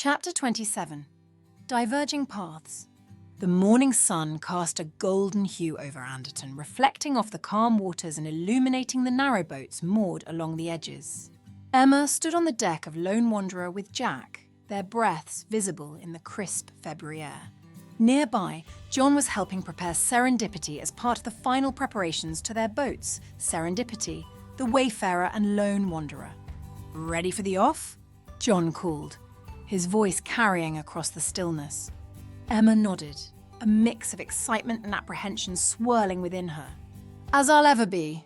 Chapter 27. Diverging Paths. The morning sun cast a golden hue over Anderton, reflecting off the calm waters and illuminating the narrow boats moored along the edges. Emma stood on the deck of Lone Wanderer with Jack, their breaths visible in the crisp February air. Nearby, John was helping prepare Serendipity as part of the final preparations to their boats, Serendipity, the Wayfarer and Lone Wanderer. "Ready for the off?" John called, his voice carrying across the stillness. Emma nodded, a mix of excitement and apprehension swirling within her. "As I'll ever be."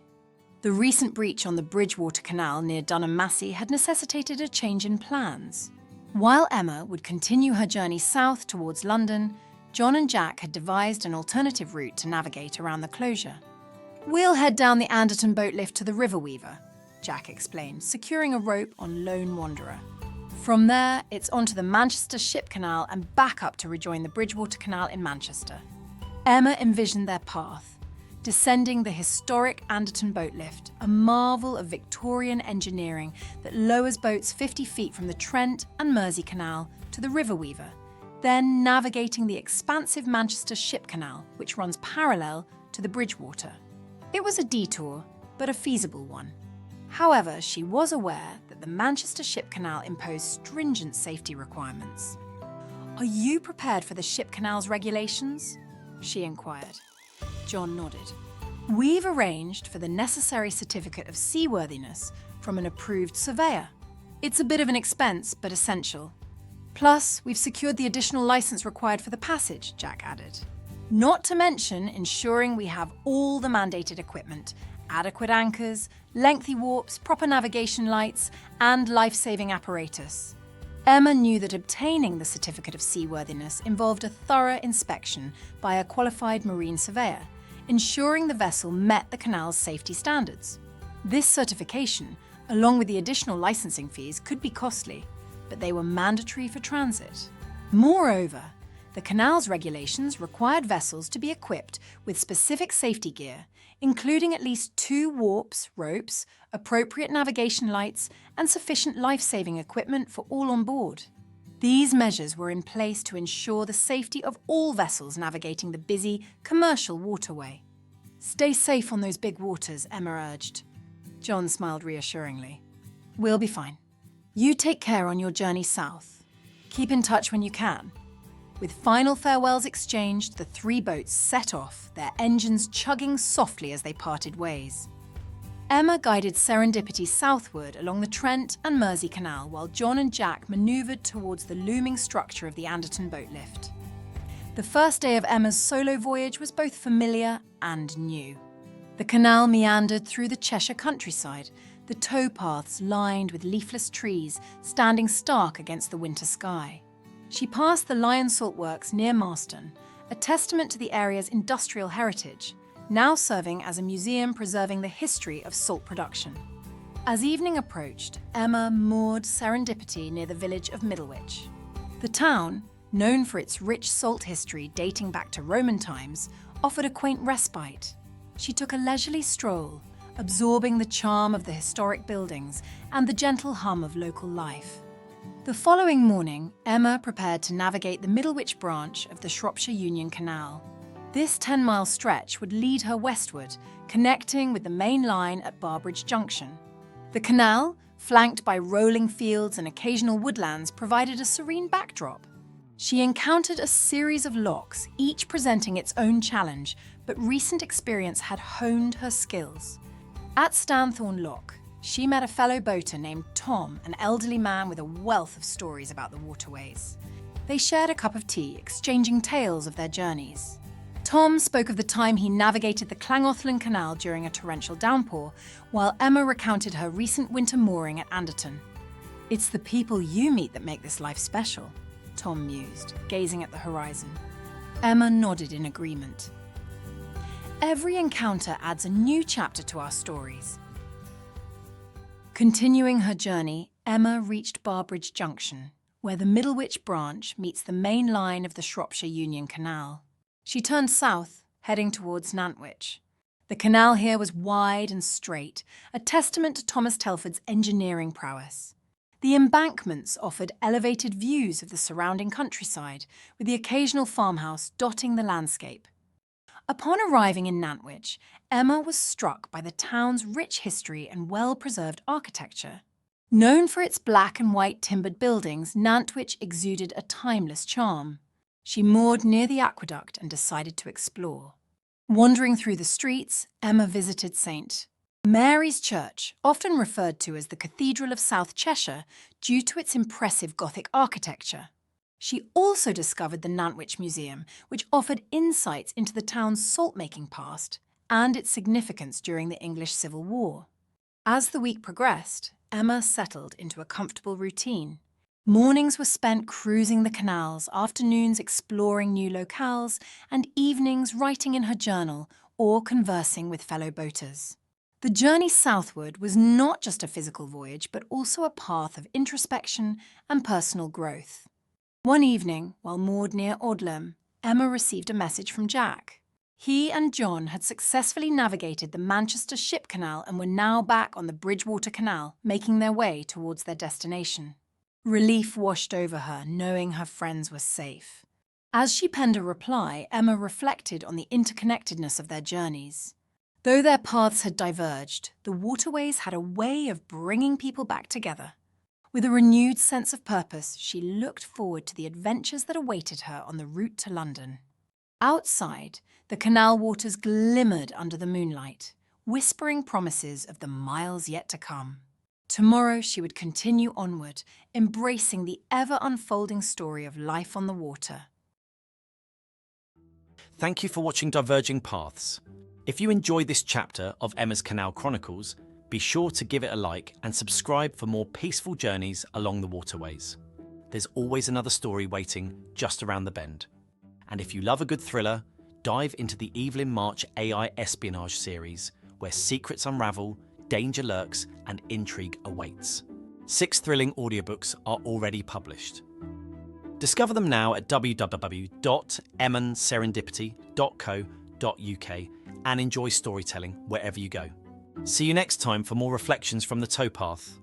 The recent breach on the Bridgewater Canal near Dunham Massey had necessitated a change in plans. While Emma would continue her journey south towards London, John and Jack had devised an alternative route to navigate around the closure. "We'll head down the Anderton boat lift to the River Weaver," Jack explained, securing a rope on Lone Wanderer. From there, it's onto the Manchester Ship Canal and back up to rejoin the Bridgewater Canal in Manchester. Emma envisioned their path, descending the historic Anderton boat lift, a marvel of Victorian engineering that lowers boats 50 feet from the Trent and Mersey Canal to the River Weaver, then navigating the expansive Manchester Ship Canal, which runs parallel to the Bridgewater. It was a detour, but a feasible one. However, she was aware that the Manchester Ship Canal imposed stringent safety requirements. "Are you prepared for the Ship Canal's regulations?" she inquired. John nodded. "We've arranged for the necessary certificate of seaworthiness from an approved surveyor. It's a bit of an expense, but essential. Plus, we've secured the additional license required for the passage," Jack added. "Not to mention ensuring we have all the mandated equipment, adequate anchors, lengthy warps, proper navigation lights, and life-saving apparatus." Emma knew that obtaining the certificate of seaworthiness involved a thorough inspection by a qualified marine surveyor, ensuring the vessel met the canal's safety standards. This certification, along with the additional licensing fees, could be costly, but they were mandatory for transit. Moreover, the canal's regulations required vessels to be equipped with specific safety gear, including at least 2 warps, ropes, appropriate navigation lights, and sufficient life-saving equipment for all on board. These measures were in place to ensure the safety of all vessels navigating the busy commercial waterway. "Stay safe on those big waters," Emma urged. John smiled reassuringly. "We'll be fine. You take care on your journey south. Keep in touch when you can." With final farewells exchanged, the 3 boats set off, their engines chugging softly as they parted ways. Emma guided Serendipity southward along the Trent and Mersey Canal, while John and Jack manoeuvred towards the looming structure of the Anderton boat lift. The first day of Emma's solo voyage was both familiar and new. The canal meandered through the Cheshire countryside, the towpaths lined with leafless trees standing stark against the winter sky. She passed the Lion Salt Works near Marston, a testament to the area's industrial heritage, now serving as a museum preserving the history of salt production. As evening approached, Emma moored Serendipity near the village of Middlewich. The town, known for its rich salt history dating back to Roman times, offered a quaint respite. She took a leisurely stroll, absorbing the charm of the historic buildings and the gentle hum of local life. The following morning, Emma prepared to navigate the Middlewich branch of the Shropshire Union Canal. This 10-mile stretch would lead her westward, connecting with the main line at Barbridge Junction. The canal, flanked by rolling fields and occasional woodlands, provided a serene backdrop. She encountered a series of locks, each presenting its own challenge, but recent experience had honed her skills. At Stanthorn Lock, she met a fellow boater named Tom, an elderly man with a wealth of stories about the waterways. They shared a cup of tea, exchanging tales of their journeys. Tom spoke of the time he navigated the Llangollen Canal during a torrential downpour, while Emma recounted her recent winter mooring at Anderton. "It's the people you meet that make this life special," Tom mused, gazing at the horizon. Emma nodded in agreement. Every encounter adds a new chapter to our stories. Continuing her journey, Emma reached Barbridge Junction, where the Middlewich branch meets the main line of the Shropshire Union Canal. She turned south, heading towards Nantwich. The canal here was wide and straight, a testament to Thomas Telford's engineering prowess. The embankments offered elevated views of the surrounding countryside, with the occasional farmhouse dotting the landscape. Upon arriving in Nantwich, Emma was struck by the town's rich history and well-preserved architecture. Known for its black and white timbered buildings, Nantwich exuded a timeless charm. She moored near the aqueduct and decided to explore. Wandering through the streets, Emma visited St. Mary's Church, often referred to as the Cathedral of South Cheshire due to its impressive Gothic architecture. She also discovered the Nantwich Museum, which offered insights into the town's salt-making past and its significance during the English Civil War. As the week progressed, Emma settled into a comfortable routine. Mornings were spent cruising the canals, afternoons exploring new locales, and evenings writing in her journal or conversing with fellow boaters. The journey southward was not just a physical voyage, but also a path of introspection and personal growth. One evening, while moored near Audlem, Emma received a message from Jack. He and John had successfully navigated the Manchester Ship Canal and were now back on the Bridgewater Canal, making their way towards their destination. Relief washed over her, knowing her friends were safe. As she penned a reply, Emma reflected on the interconnectedness of their journeys. Though their paths had diverged, the waterways had a way of bringing people back together. With a renewed sense of purpose, she looked forward to the adventures that awaited her on the route to London. Outside, the canal waters glimmered under the moonlight, whispering promises of the miles yet to come. Tomorrow she would continue onward, embracing the ever-unfolding story of life on the water. Thank you for watching Diverging Paths. If you enjoyed this chapter of Emma's Canal Chronicles, be sure to give it a like and subscribe for more peaceful journeys along the waterways. There's always another story waiting just around the bend. And if you love a good thriller, dive into the Evelyn March AI espionage series, where secrets unravel, danger lurks, and intrigue awaits. 6 thrilling audiobooks are already published. Discover them now at www.emmanserendipity.co.uk and enjoy storytelling wherever you go. See you next time for more reflections from the towpath.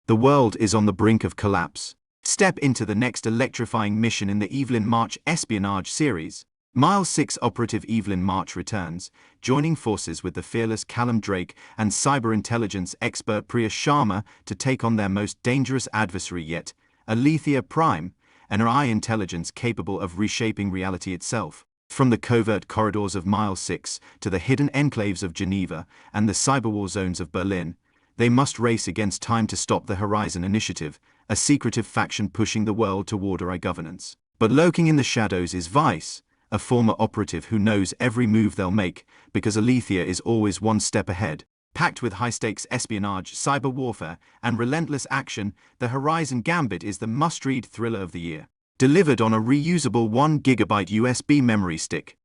The world is on the brink of collapse. Step into the next electrifying mission in the Evelyn March espionage series. Mile 6 operative Evelyn March returns, joining forces with the fearless Callum Drake and cyber intelligence expert Priya Sharma to take on their most dangerous adversary yet, Alethea Prime, an AI intelligence capable of reshaping reality itself. From the covert corridors of Mile 6 to the hidden enclaves of Geneva and the cyberwar zones of Berlin, they must race against time to stop the Horizon Initiative, a secretive faction pushing the world toward AI governance. But lurking in the shadows is Vice, a former operative who knows every move they'll make because Alethea is always one step ahead. Packed with high-stakes espionage, cyber warfare, and relentless action, the Horizon Gambit is the must-read thriller of the year. Delivered on a reusable 1 GB USB memory stick,